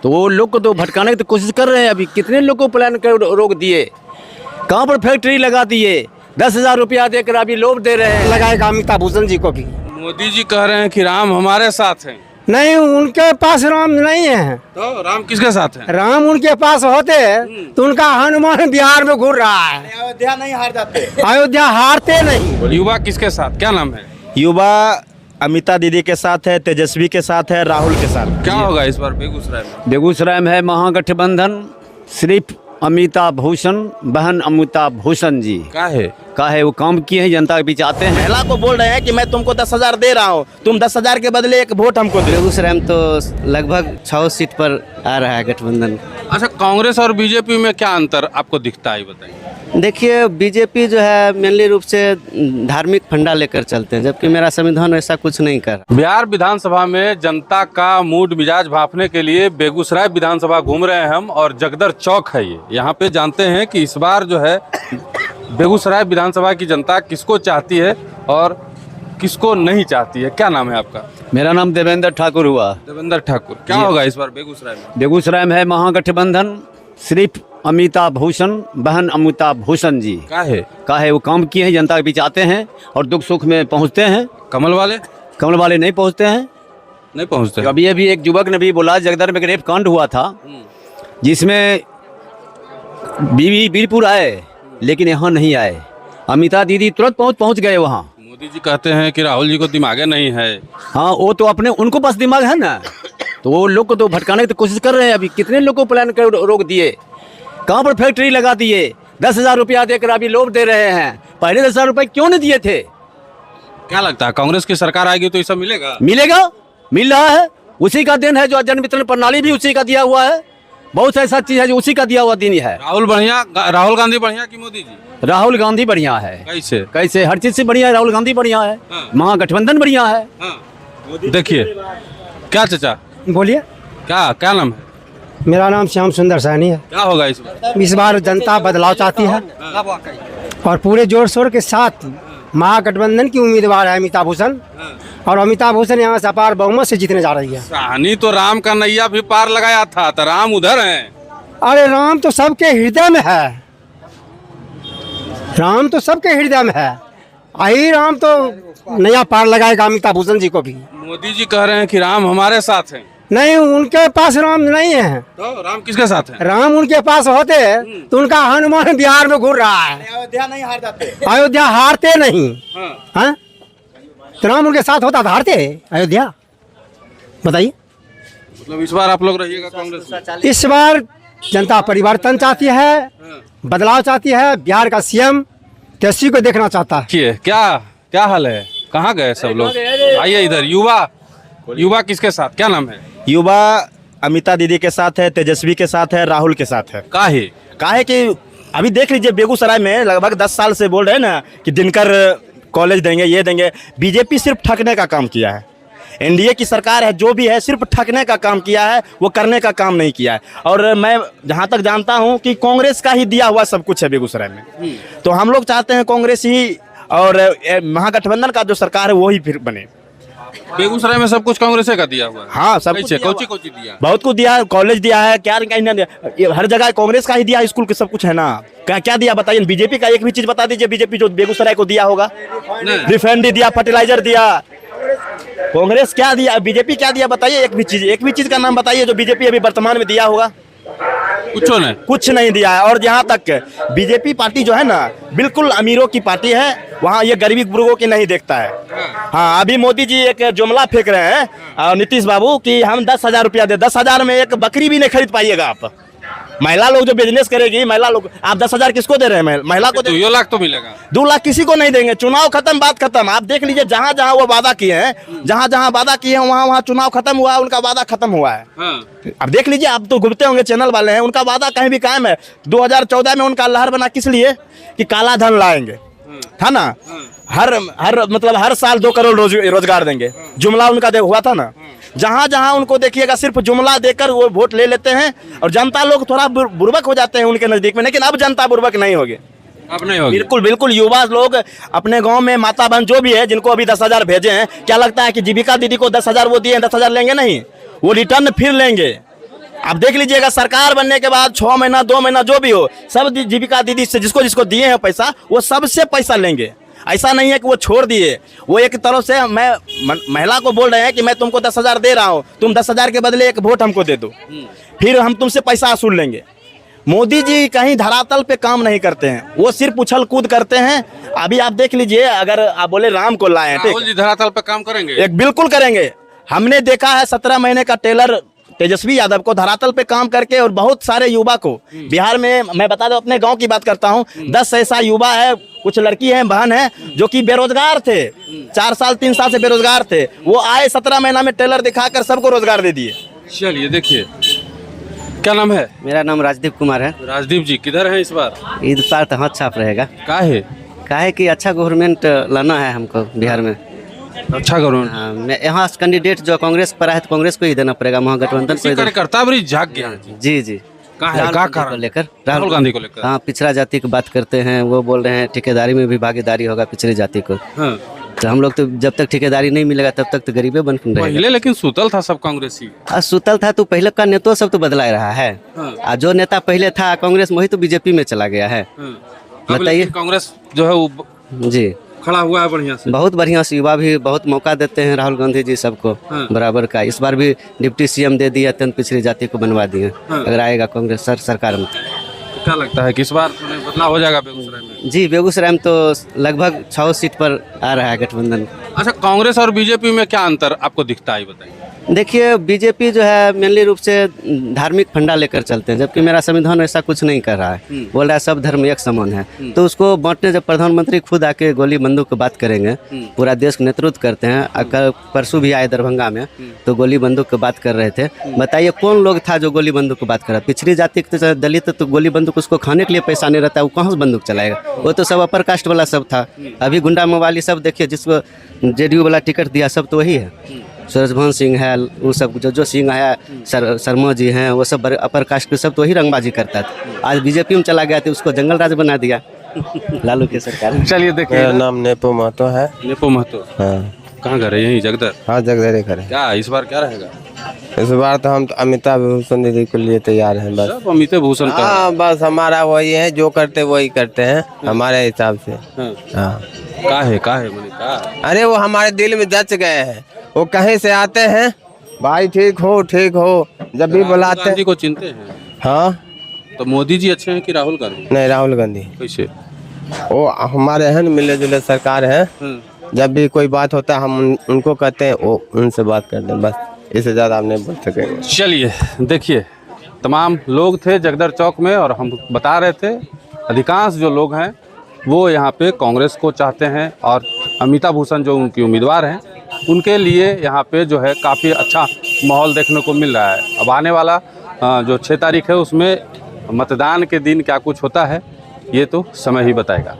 तो वो लोग को तो भटकाने की तो कोशिश कर रहे हैं। अभी कितने लोग को प्लान कर रोक दिए, कहाँ पर फैक्ट्री लगा दिए, 10,000 रुपया देकर अभी लोभ दे रहे हैं। लगाएगा अमिताभ बच्चन जी को भी। मोदी जी कह रहे हैं कि राम हमारे साथ हैं, नहीं, उनके पास राम नहीं है। तो राम किसके साथ हैं? राम उनके पास होते तो उनका हनुमान बिहार में घूर रहा है। अयोध्या नहीं हार जाते। अयोध्या हारते नहीं। युवा किसके साथ, क्या नाम है? युवा अमिता दीदी के साथ है, तेजस्वी के साथ है, राहुल के साथ। क्या होगा इस बार बेगूसराय में? बेगूसराय में है महागठबंधन, सिर्फ अमिताभ भूषण, बहन अमिताभ भूषण जी का है वो काम किए हैं, जनता के बीच आते हैं। महिला को बोल रहे हैं कि मैं तुमको 10,000 दे रहा हूँ, तुम 10,000 के बदले एक वोट हमको दे। बेगूसराय में तो लगभग 6 सीट पर आ रहा है गठबंधन। अच्छा, कांग्रेस और बीजेपी में क्या अंतर आपको दिखता है, बताइए। देखिए, बीजेपी जो है मेनली रूप से धार्मिक फंडा लेकर चलते हैं, जबकि मेरा संविधान ऐसा कुछ नहीं कर। बिहार विधानसभा में जनता का मूड मिजाज भांपने के लिए बेगूसराय विधानसभा घूम रहे हैं हम, और जगदर चौक है ये। यहाँ पे जानते हैं कि इस बार जो है बेगूसराय विधानसभा की जनता किसको चाहती है और किसको नहीं चाहती है। क्या नाम है आपका? मेरा नाम देवेंद्र ठाकुर हुआ। देवेंद्र ठाकुर। क्या होगा इस बार बेगूसराय में? बेगूसराय में है महागठबंधन, सिर्फ अमिताभ भूषण, बहन अमिताभ भूषण जी का है वो काम किए हैं, जनता के बीच आते हैं और दुख सुख में पहुंचते हैं। कमल वाले नहीं पहुंचते हैं, नहीं पहुंचते। अभी अभी एक युवक ने भी बोला, जगदर में रेप कांड हुआ था जिसमें बीवी बीरपुर आए लेकिन यहाँ नहीं आए। अमिता दीदी तुरंत पहुँच गए वहाँ। मोदी जी कहते हैं कि राहुल जी को दिमाग नहीं है। हाँ, वो तो अपने उनको पास दिमाग है ना, तो वो लोग को तो भटकाने की तो कोशिश कर रहे हैं। अभी कितने लोग को प्लान कर रोक दिए, कहाँ पर फैक्ट्री लगा दिए, 10,000 रुपया देकर अभी लोभ दे रहे हैं। पहले 10,000 रुपये क्यों नहीं दिए थे? क्या लगता है कांग्रेस की सरकार आएगी तो ये सब मिलेगा? मिल रहा है, उसी का दिन है। जो जन वितरण प्रणाली भी उसी का दिया हुआ है, बहुत ऐसा चीज है जो उसी का दिया हुआ दिन है। राहुल गांधी बढ़िया कि मोदी जी? राहुल गांधी बढ़िया है। कैसे? हर चीज से बढ़िया है। राहुल गांधी बढ़िया है। हाँ। महागठबंधन बढ़िया है। हाँ। देखिए क्या चाचा, बोलिए। क्या नाम है? मेरा नाम श्याम सुंदर सैनी है। क्या होगा इस बार? इस बार जनता बदलाव चाहती है और पूरे जोर शोर के साथ महागठबंधन की उम्मीदवार है अमिताभ भूषण, और अमिताभ भूषण यहाँ से अपार बहुमत से जीतने जा रही है। साहनी तो राम का नैया भी पार लगाया था, तो राम उधर हैं। अरे राम तो सबके हृदय में है, राम तो सबके हृदय में है। आई राम तो नया पार लगाएगा अमिताभ भूषण जी को भी। मोदी जी कह रहे हैं कि राम हमारे साथ हैं, नहीं, उनके पास राम नहीं है। तो राम किसके साथ हैं? राम उनके पास होते तो उनका हनुमान बिहार में घूर रहा है। अयोध्या नहीं हार जाते। अयोध्या हारते नहीं। हाँ। तो राम उनके साथ होता तो हारते अयोध्या? बताइए। मतलब इस बार आप लोग रहिएगा कांग्रेस में? इस बार जनता परिवर्तन चाहती है, बदलाव चाहती है। बिहार का सीएम तेजस्वी को देखना चाहता है। क्या हाल है? कहाँ गए सब लोग? आइए इधर। युवा किसके साथ, क्या नाम है? युवा अमिता दीदी के साथ है, तेजस्वी के साथ है, राहुल के साथ है। काहे कि अभी देख लीजिए बेगूसराय में लगभग 10 साल से बोल रहे हैं ना कि दिनकर कॉलेज देंगे, ये देंगे। बीजेपी सिर्फ ठगने का काम किया है। एनडीए की सरकार है जो भी है, सिर्फ ठगने का काम किया है, वो करने का काम नहीं किया है। और मैं जहाँ तक जानता हूँ कि कांग्रेस का ही दिया हुआ सब कुछ है बेगूसराय में। तो हम लोग चाहते हैं कांग्रेस ही और महागठबंधन का जो सरकार है वो ही फिर बने। बेगूसराय में सब कुछ कांग्रेस का दिया हुआ है। हाँ, सब कुछ कोची दिया, बहुत कुछ दिया है। कॉलेज दिया है, क्या नहीं दिया, हर जगह कांग्रेस का ही दिया। स्कूल के सब कुछ है ना। क्या दिया बताइए? बीजेपी का एक भी चीज बता दीजिए, बीजेपी जो बेगूसराय को दिया होगा। रिफाइनरी दिया, फर्टिलाइजर दिया। कांग्रेस क्या दिया, बीजेपी क्या दिया बताइए? एक भी चीज का नाम बताइए जो बीजेपी अभी वर्तमान में दिया होगा। कुछ नहीं दिया है। और जहाँ तक बीजेपी पार्टी जो है ना, बिल्कुल अमीरों की पार्टी है, वहाँ ये गरीबी बुजुर्गों की नहीं देखता है। हाँ, अभी मोदी जी एक जुमला फेंक रहे हैं और नीतीश बाबू कि हम 10,000 रुपया दे। 10,000 में एक बकरी भी नहीं खरीद पाइएगा आप। महिला लोग जो बिजनेस करेगी, महिला लोग, आप 10,000 किसको दे रहे हैं? महिला को। 2 लाख तो मिलेगा। 2 लाख किसी को नहीं देंगे। चुनाव खत्म, बात खत्म। आप देख लीजिए जहाँ जहाँ वो वादा किए हैं, जहाँ वादा किए हैं वहाँ चुनाव खत्म हुआ है, उनका वादा खत्म हुआ है। अब देख लीजिए, आप तो घूमते होंगे, चैनल वाले हैं, उनका वादा कहीं भी कायम है। 2014 में उनका लहर बना किस लिए कि काला धन लाएंगे, था ना। हर साल 2 करोड़ रोजगार देंगे, जुमला उनका हुआ था ना। जहाँ जहाँ उनको देखिएगा सिर्फ जुमला देकर वो वोट ले लेते हैं और जनता लोग थोड़ा बुर्बक हो जाते हैं उनके नजदीक में। लेकिन अब जनता बुर्बक नहीं होगी, अब नहीं होगी। बिल्कुल युवा लोग अपने गांव में माता बहन जो भी है, जिनको अभी 10,000 भेजे हैं, क्या लगता है कि जीविका दीदी को 10,000 वो दिए हैं, 10,000 लेंगे नहीं? वो रिटर्न फिर लेंगे। आप देख लीजिएगा सरकार बनने के बाद 6 महीना 2 महीना जो भी हो, सब जीविका दीदी से जिसको जिसको दिए हैं पैसा, वो सबसे पैसा लेंगे। ऐसा नहीं है कि वो छोड़ दिए, वो एक तरफ से मैं महिला को बोल रहे हैं कि मैं तुमको 10,000 दे रहा हूँ, तुम 10,000 के बदले एक वोट हमको दे दो, फिर हम तुमसे पैसा वसूल लेंगे। मोदी जी कहीं धरातल पे काम नहीं करते हैं, वो सिर्फ उछल कूद करते हैं। अभी आप देख लीजिए, अगर आप बोले राम को लाए, राहुल जी धरातल पे काम करेंगे? एक बिल्कुल करेंगे। हमने देखा है 17 महीने का टेलर तेजस्वी यादव को धरातल पे काम करके, और बहुत सारे युवा को बिहार में, मैं बता दूं अपने गांव की बात करता हूं, 10 ऐसा युवा है, कुछ लड़की हैं, बहन है, जो कि बेरोजगार थे, 4 साल 3 साल से बेरोजगार थे, वो आए 17 महीना में टेलर दिखाकर सबको रोजगार दे दिए। चलिए देखिए, क्या नाम है? मेरा नाम राजदीप कुमार है। राजदीप जी किधर हैं इस बार? इस बार तो हाथ छाप रहेगा। काहे कि अच्छा गवर्नमेंट लाना है हमको बिहार में। अच्छा गवर्नमेंट? हाँ, मैं यहाँ कैंडिडेट जो कांग्रेस पर है तो कांग्रेस को ही देना पड़ेगा, महागठबंधन को ही देना। कार्यकर्ता भी जाग गया है। जी जी, राहुल गांधी को लेकर। हाँ, पिछड़ा जाति की बात करते हैं, वो बोल रहे हैं ठेकेदारी में भी भागीदारी होगा पिछड़ी जाति को। हाँ। तो हम लोग तो जब तक ठेकेदारी नहीं मिलेगा तब तक तो गरीबे बन रहेगा। पहले लेकिन सुतल था सब कांग्रेसी। सुतल था तो पहले का नेता सब तो बदला रहा है। हाँ। जो नेता पहले था कांग्रेस में, वही तो बीजेपी में चला गया है। बताइए, कांग्रेस जो है वो जी खड़ा हुआ है बढ़िया से, बहुत बढ़िया से। युवा भी बहुत मौका देते हैं राहुल गांधी जी सबको। हाँ। बराबर का इस बार भी डिप्टी सीएम दे दिया, अत्यंत पिछड़ी जाति को बनवा दिए। हाँ। अगर आएगा कांग्रेस सरकार में। तो क्या लगता है कि इस बार बदलाव हो जाएगा बेगूसराय में? जी, बेगूसराय में तो लगभग 6 सीट पर आ रहा है गठबंधन। अच्छा, कांग्रेस और बीजेपी में क्या अंतर आपको दिखता है, बताइए? देखिए, बीजेपी जो है मेनली रूप से धार्मिक फंडा लेकर चलते हैं, जबकि मेरा संविधान ऐसा कुछ नहीं कर रहा है। बोल रहा है सब धर्म एक समान है। तो उसको बांटने जब प्रधानमंत्री खुद आके गोली बंदूक की बात करेंगे, पूरा देश का नेतृत्व करते हैं। अगर परसों भी आए दरभंगा में तो गोली बंदूक की बात कर रहे थे। बताइए कौन लोग था जो गोली बंदूक की बात कर रहा? पिछड़ी जाति के दलित तो गोली बंदूक उसको खाने के लिए पैसा नहीं रहता है, वो कहाँ से बंदूक चलाएगा? वो तो सब अपर कास्ट वाला सब था। अभी गुंडा मवाली सब देखिए, जिसको जेडीयू वाला टिकट दिया सब तो वही है। सूरजभान सिंह है, वो सब जो सिंह है, शर्मा जी हैं, वो सब अपर कास्ट के सब तो वही रंगबाजी करता था। आज बीजेपी में चला गया तो उसको जंगल राज बना दिया लालू की सरकार। चलिए देखिए, मेरा नाम नेपो महतो है। नेपो महतो? हाँ। कहाँ घर है? यहीं जगदर? हाँ, जगदरे करे। क्या इस बार क्या रहेगा? इस बार तो हम तो अमिताभ भूषण दीदी के लिए तैयार हैं बस। सब अमिताभ भूषण का? हाँ, बस हमारा वही है, जो करते वही करते हैं हमारे हिसाब से। हाँ। काहे मैंने कहा? अरे वो हमारे दिल में जच गए हैं, वो कहीं से आते हैं, भाई ठीक हो जब भी बुलाते गांधी हैं। को चिंते हैं? हाँ। तो मोदी जी अच्छे हैं कि राहुल गांधी? नहीं, राहुल गांधी। कैसे? वो हमारे हैं मिले जुले सरकार है। जब भी कोई बात होता है हम उनको कहते हैं, वो उनसे बात करते हैं, बस इससे ज़्यादा आप नहीं बोल सकेंगे। चलिए देखिए, तमाम लोग थे जगदर चौक में, और हम बता रहे थे अधिकांश जो लोग हैं वो यहाँ पे कांग्रेस को चाहते हैं, और अमिताभ भूषण जो उनकी उम्मीदवार हैं उनके लिए यहाँ पे जो है काफ़ी अच्छा माहौल देखने को मिल रहा है। अब आने वाला जो 6 तारीख है उसमें मतदान के दिन क्या कुछ होता है ये तो समय ही बताएगा।